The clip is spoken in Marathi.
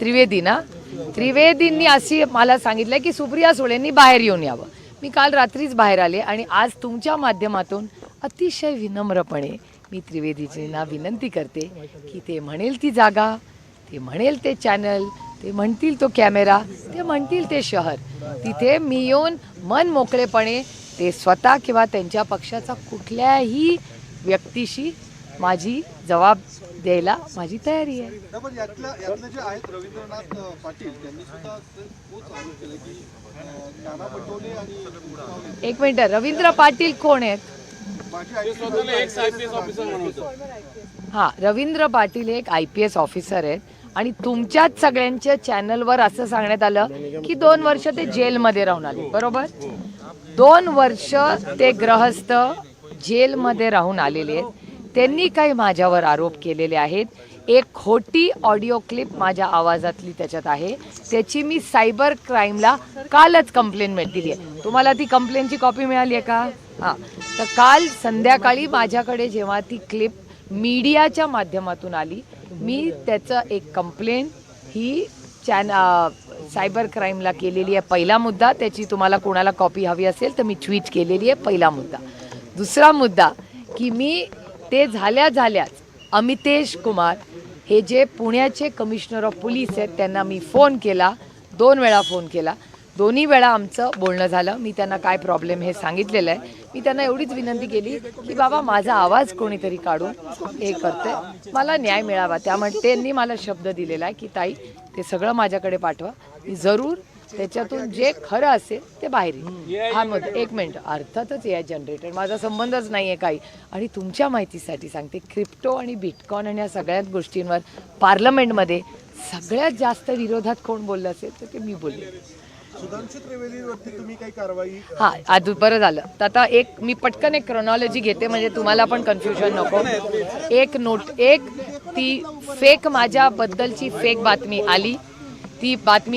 त्रिवेदी ना, त्रिवेदींनी अशी मला सांगितलं की सुप्रिया सुळेंनी बाहेर येऊन यावं. मी काल रात्रीच बाहेर आले आणि आज तुमच्या माध्यमातून अतिशय विनम्रपणे मी त्रिवेदीजींना विनंती करते की ते म्हणेल ती जागा, ते म्हणेल ते चॅनल, ते म्हणतील तो कॅमेरा, ते म्हणतील ते शहर, तिथे मी येऊन मन मोकळेपणे ते स्वतः किंवा त्यांच्या पक्षाचा कुठल्याही व्यक्तीशी माझी जबाब द्यायला माझी तयारी आहे. यातले जे आहेत रवींद्रनाथ पाटील त्यांनी सुद्धा खूप आरोप केले की नाना पटोले आणि एक मिनिट, रवींद्र पाटील कोण आहेत? हां, रवींद्र पाटील एक IPS ऑफिसर आहेत आणि तुमच्याच सगळ्यांच्या चॅनलवर असं सांगण्यात आलं की 2 वर्ष ते जेलमध्ये राहून आले, बरोबर? 2 वर्ष ते गृहस्थ जेलमध्ये राहून आलेले आहेत. त्यांनी काही माझ्यावर आरोप केलेले आहेत. एक खोटी ऑडिओ क्लिप माझ्या आवाजातली त्याच्यात आहे, त्याची मी सायबर क्राईमला कालच कंप्लेंट दिली आहे. तुम्हाला ती कंप्लेंटची कॉपी मिळाली आहे का? हां, तर काल संध्याकाळी माझ्याकडे जेव्हा ती क्लिप मीडियाच्या माध्यमातून आली, मी त्याचं एक कंप्लेंट ही सायबर क्राईमला केलेली आहे. पहिला मुद्दा, त्याची तुम्हाला कोणाला कॉपी हवी असेल तर मी ट्विट केलेली आहे, पहिला मुद्दा. दुसरा मुद्दा की मी ते झाल्याच अमितेश कुमार हे जे पुण्याचे कमिशनर ऑफ पोलीस आहेत त्यांना मी फोन केला, 2 वेळा फोन केला. दोन्ही वेळा आमचं बोलणं झालं. मी त्यांना काय प्रॉब्लेम हे सांगितलेलं आहे. मी त्यांना एवढीच विनंती केली की बाबा माझा आवाज कोणीतरी काढून हे करते, मला न्याय मिळावा. त्यामुळे त्यांनी मला शब्द दिलेला आहे की ताई ते सगळं माझ्याकडे पाठवा, मी जरूर त्याच्यातून जे खरं असेल ते बाहेर येईल. हा मुद्दा. एक मिनिट, अर्थातच AI जनरेटर माझा संबंधच नाही आहे काही. आणि तुमच्या माहितीसाठी सांगते, क्रिप्टो आणि बिटकॉइन आणि या सगळ्याच गोष्टींवर पार्लमेंटमध्ये सगळ्यात जास्त विरोधात कोण बोललं असेल तर ते मी बोलले. सुधांशू त्रिवेदीवरती तुम्ही काही कारवाई? हां, आज बरं झालं. तर आता मी पटकन एक क्रोनॉलॉजी घेते म्हणजे तुम्हाला पण कन्फ्युजन नको. ती फेक माझ्याबद्दलची फेक बातमी आली, ती बातमी